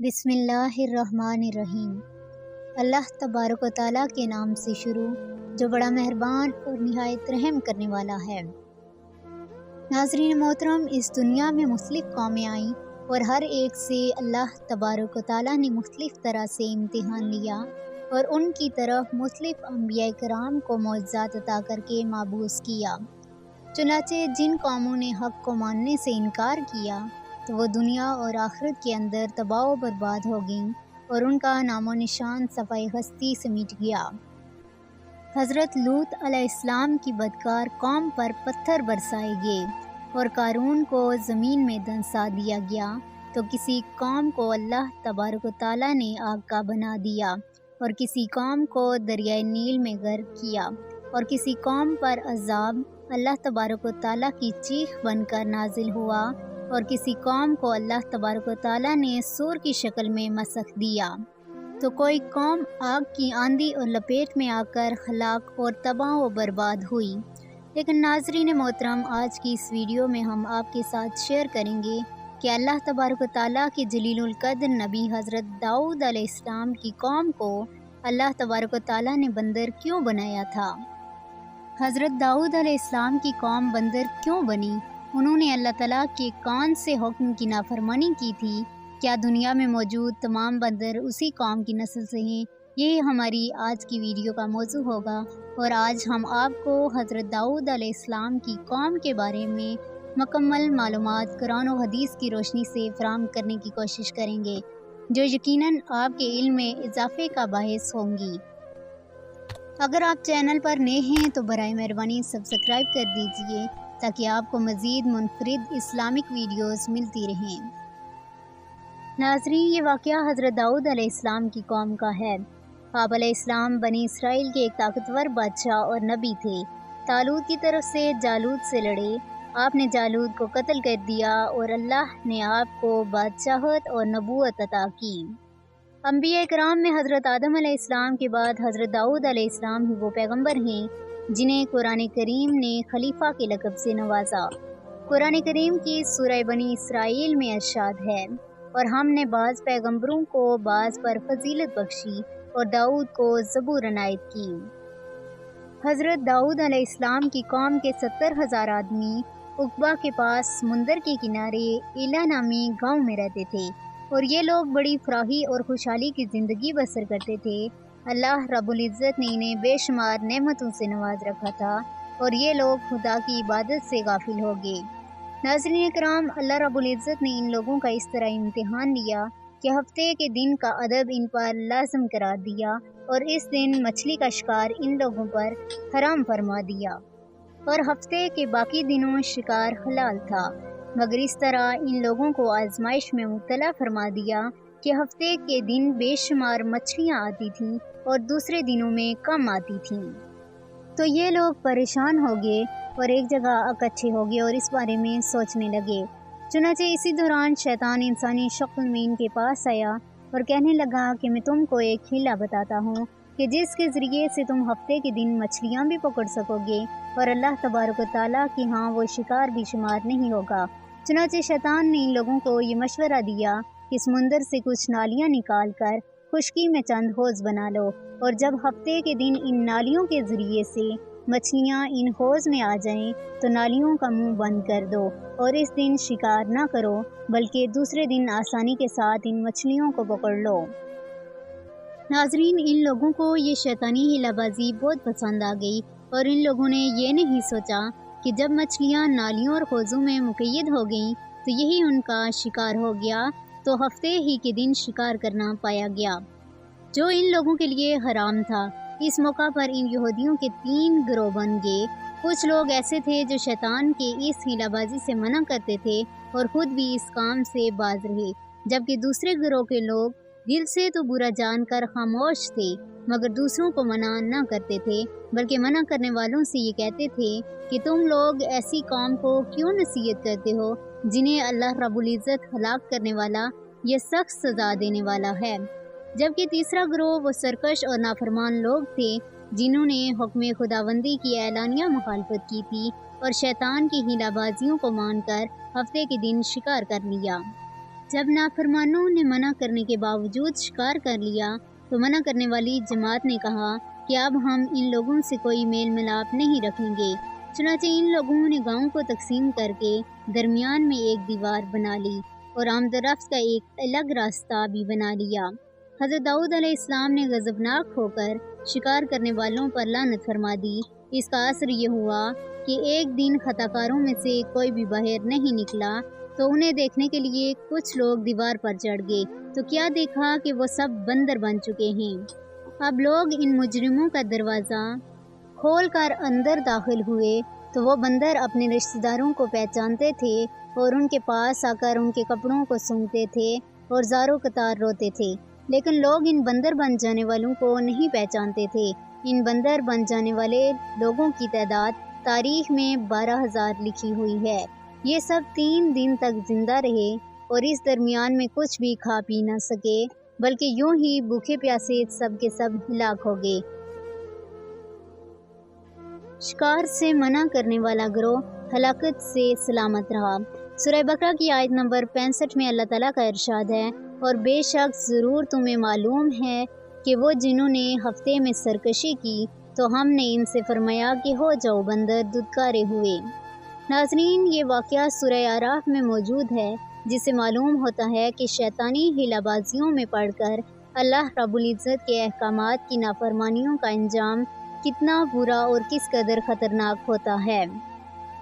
بسم اللہ الرحمن الرحیم۔ اللہ تبارک و تعالیٰ کے نام سے شروع جو بڑا مہربان اور نہایت رحم کرنے والا ہے۔ ناظرین محترم، اس دنیا میں مختلف قومیں آئیں اور ہر ایک سے اللہ تبارک و تعالیٰ نے مختلف طرح سے امتحان لیا اور ان کی طرف مختلف انبیاء کرام کو معجزات عطا کر کے مبعوث کیا۔ چنانچہ جن قوموں نے حق کو ماننے سے انکار کیا تو وہ دنیا اور آخرت کے اندر تباہ و برباد ہو گئیں اور ان کا نام و نشان صفحہ ہستی سے مٹ گیا۔ حضرت لوط علیہ السلام کی بدکار قوم پر پتھر برسائے گئے اور قارون کو زمین میں دنسا دیا گیا، تو کسی قوم کو اللہ تبارک و تعالیٰ نے آگ کا بنا دیا اور کسی قوم کو دریائے نیل میں غرق کیا، اور کسی قوم پر عذاب اللہ تبارک و تعالیٰ کی چیخ بن کر نازل ہوا، اور کسی قوم کو اللہ تبارک و تعالیٰ نے سور کی شکل میں مسخ دیا۔ تو کوئی قوم آگ کی آندھی اور لپیٹ میں آ کر ہلاک اور تباہ و برباد ہوئی۔ لیکن ناظرین محترم، آج کی اس ویڈیو میں ہم آپ کے ساتھ شیئر کریں گے کہ اللہ تبارک و تعالیٰ کے جلیل القدر نبی حضرت داؤد علیہ السلام کی قوم کو اللہ تبارک و تعالیٰ نے بندر کیوں بنایا تھا۔ حضرت داؤد علیہ السلام کی قوم بندر کیوں بنی؟ انہوں نے اللہ تعالیٰ کے کون سے حکم کی نافرمانی کی تھی؟ کیا دنیا میں موجود تمام بندر اسی قوم کی نسل سے ہیں؟ یہی ہماری آج کی ویڈیو کا موضوع ہوگا، اور آج ہم آپ کو حضرت داؤد علیہ السلام کی قوم کے بارے میں مکمل معلومات قرآن و حدیث کی روشنی سے فراہم کرنے کی کوشش کریں گے، جو یقیناً آپ کے علم میں اضافے کا باعث ہوں گی۔ اگر آپ چینل پر نئے ہیں تو برائے مہربانی سبسکرائب کر دیجئے تاکہ آپ کو مزید منفرد اسلامک ویڈیوز ملتی رہیں۔ ناظرین، یہ واقعہ حضرت داؤد علیہ السلام کی قوم کا ہے۔ آپ علیہ السلام بنی اسرائیل کے ایک طاقتور بادشاہ اور نبی تھے۔ طالوت کی طرف سے جالوت سے لڑے، آپ نے جالوت کو قتل کر دیا اور اللہ نے آپ کو بادشاہت اور نبوت عطا کی۔ انبیاء کرام میں حضرت آدم علیہ السلام کے بعد حضرت داؤد علیہ السلام ہی وہ پیغمبر ہیں جنہیں قرآن کریم نے خلیفہ کے لقب سے نوازا۔ قرآن کریم کی سورہ بنی اسرائیل میں ارشاد ہے، اور ہم نے بعض پیغمبروں کو بعض پر فضیلت بخشی اور داؤد کو زبور عنایت کی۔ حضرت داؤد علیہ السلام کی قوم کے 70,000 آدمی عقبہ کے پاس سمندر کے کنارے ایلا نامی گاؤں میں رہتے تھے، اور یہ لوگ بڑی فراخی اور خوشحالی کی زندگی بسر کرتے تھے۔ اللہ رب العزت نے انہیں بے شمار نعمتوں سے نواز رکھا تھا، اور یہ لوگ خدا کی عبادت سے غافل ہو گئے۔ ناظرین کرام، اللہ رب العزت نے ان لوگوں کا اس طرح امتحان لیا کہ ہفتے کے دن کا ادب ان پر لازم قرار دیا، اور اس دن مچھلی کا شکار ان لوگوں پر حرام فرما دیا، اور ہفتے کے باقی دنوں شکار حلال تھا، مگر اس طرح ان لوگوں کو آزمائش میں مبتلا فرما دیا کہ ہفتے کے دن بے شمار مچھلیاں آتی تھیں اور دوسرے دنوں میں کم آتی تھیں۔ تو یہ لوگ پریشان ہو گئے اور ایک جگہ اکٹھے ہو گئے اور اس بارے میں سوچنے لگے۔ چنانچہ اسی دوران شیطان انسانی شکل میں ان کے پاس آیا اور کہنے لگا کہ میں تم کو ایک ہیلا بتاتا ہوں کہ جس کے ذریعے سے تم ہفتے کے دن مچھلیاں بھی پکڑ سکو گے، اور اللہ تبارک و تعالیٰ کی ہاں وہ شکار بھی شمار نہیں ہوگا۔ چنانچہ شیطان نے ان لوگوں کو یہ مشورہ دیا کہ سمندر سے کچھ نالیاں نکال کر خشکی میں چند حوض بنا لو، اور جب ہفتے کے دن ان نالیوں کے ذریعے سے مچھلیاں ان حوض میں آ جائیں تو نالیوں کا منہ بند کر دو، اور اس دن شکار نہ کرو بلکہ دوسرے دن آسانی کے ساتھ ان مچھلیوں کو پکڑ لو۔ ناظرین، ان لوگوں کو یہ شیطانی ہیلا بازی بہت پسند آ گئی، اور ان لوگوں نے یہ نہیں سوچا کہ جب مچھلیاں نالیوں اور حوضوں میں مقید ہو گئیں تو یہی ان کا شکار ہو گیا، تو ہفتے ہی کے دن شکار کرنا پایا گیا، جو ان لوگوں کے لیے حرام تھا۔ اس موقع پر ان یہودیوں کے 3 گروہ بن گئے۔ کچھ لوگ ایسے تھے جو شیطان کے اس ہیلا بازی سے منع کرتے تھے اور خود بھی اس کام سے باز رہے، جبکہ دوسرے گروہ کے لوگ دل سے تو برا جان کر خاموش تھے، مگر دوسروں کو منع نہ کرتے تھے، بلکہ منع کرنے والوں سے یہ کہتے تھے کہ تم لوگ ایسی قوم کو کیوں نصیحت کرتے ہو جنہیں اللہ رب العزت ہلاک کرنے والا یا سخت سزا دینے والا ہے۔ جبکہ تیسرا گروہ وہ سرکش اور نافرمان لوگ تھے جنہوں نے حکم خداوندی کی اعلانیہ مخالفت کی تھی اور شیطان کی ہیلا بازیوں کو مان کر ہفتے کے دن شکار کر لیا۔ جب نافرمانوں نے منع کرنے کے باوجود شکار کر لیا تو منع کرنے والی جماعت نے کہا کہ اب ہم ان لوگوں سے کوئی میل ملاپ نہیں رکھیں گے۔ چنانچہ ان لوگوں نے گاؤں کو تقسیم کر کے درمیان میں ایک دیوار بنا لی اور آمد و رفت کا ایک الگ راستہ بھی بنا لیا۔ حضرت داؤد علیہ السلام نے غضبناک ہو کر شکار کرنے والوں پر لعنت فرما دی۔ اس کا اثر یہ ہوا کہ ایک دن خطا کاروں میں سے کوئی بھی باہر نہیں نکلا تو انہیں دیکھنے کے لیے کچھ لوگ دیوار پر چڑھ گئے تو کیا دیکھا کہ وہ سب بندر بن چکے ہیں۔ اب لوگ ان مجرموں کا دروازہ کھول کر اندر داخل ہوئے تو وہ بندر اپنے رشتہ داروں کو پہچانتے تھے اور ان کے پاس آ کر ان کے کپڑوں کو سونگھتے تھے اور زاروں قطار روتے تھے، لیکن لوگ ان بندر بن جانے والوں کو نہیں پہچانتے تھے۔ ان بندر بن جانے والے لوگوں کی تعداد تاریخ میں 12,000 لکھی ہوئی ہے۔ یہ سب 3 دن تک زندہ رہے اور اس درمیان میں کچھ بھی کھا پی نہ سکے، بلکہ یوں ہی بھوکے پیاسے سب کے سب ہلاک ہو گئے۔ شکار سے منع کرنے والا گروہ ہلاکت سے سلامت رہا۔ سورہ بقرہ کی آیت نمبر 65 میں اللہ تعالیٰ کا ارشاد ہے، اور بے شک ضرور تمہیں معلوم ہے کہ وہ جنہوں نے ہفتے میں سرکشی کی تو ہم نے ان سے فرمایا کہ ہو جاؤ بندر دودکارے ہوئے۔ ناظرین، یہ واقعہ سورہ اعراف میں موجود ہے، جس سے معلوم ہوتا ہے کہ شیطانی ہیلہ بازیوں میں پڑ کر اللہ رب العزت کے احکامات کی نافرمانیوں کا انجام کتنا برا اور کس قدر خطرناک ہوتا ہے،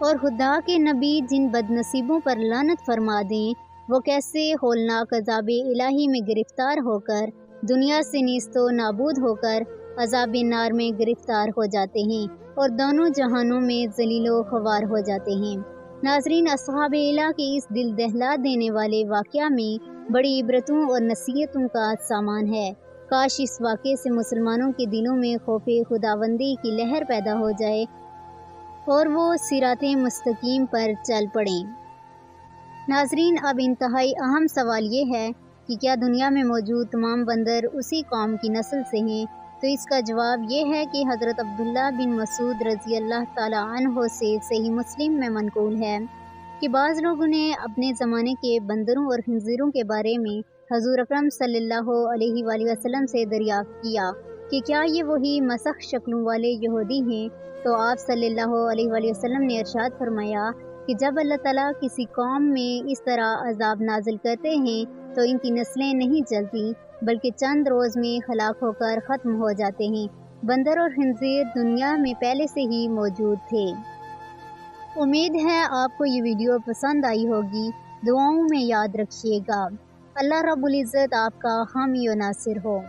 اور خدا کے نبی جن بد نصیبوں پر لعنت فرما دیں وہ کیسے ہولناک عذاب الہی میں گرفتار ہو کر دنیا سے نیست و نابود ہو کر عذاب نار میں گرفتار ہو جاتے ہیں اور دونوں جہانوں میں ذلیل و خوار ہو جاتے ہیں۔ ناظرین، اصحاب ایلہ کے اس دل دہلا دینے والے واقعہ میں بڑی عبرتوں اور نصیحتوں کا سامان ہے۔ کاش اس واقعے سے مسلمانوں کے دلوں میں خوف خداوندی کی لہر پیدا ہو جائے اور وہ صراط مستقیم پر چل پڑیں۔ ناظرین، اب انتہائی اہم سوال یہ ہے کہ کیا دنیا میں موجود تمام بندر اسی قوم کی نسل سے ہیں؟ تو اس کا جواب یہ ہے کہ حضرت عبداللہ بن مسعود رضی اللہ تعالیٰ عنہ سے صحیح مسلم میں منقول ہے کہ بعض لوگوں نے اپنے زمانے کے بندروں اور خنزیروں کے بارے میں حضور اکرم صلی اللہ علیہ وآلہ وسلم سے دریافت کیا کہ کیا یہ وہی مسخ شکلوں والے یہودی ہیں؟ تو آپ صلی اللہ علیہ وآلہ وسلم نے ارشاد فرمایا کہ جب اللہ تعالیٰ کسی قوم میں اس طرح عذاب نازل کرتے ہیں تو ان کی نسلیں نہیں چلتی بلکہ چند روز میں ہلاک ہو کر ختم ہو جاتے ہیں۔ بندر اور خنزیر دنیا میں پہلے سے ہی موجود تھے۔ امید ہے آپ کو یہ ویڈیو پسند آئی ہوگی۔ دعاؤں میں یاد رکھیے گا۔ اللہ رب العزت آپ کا حامی و ناصر ہو۔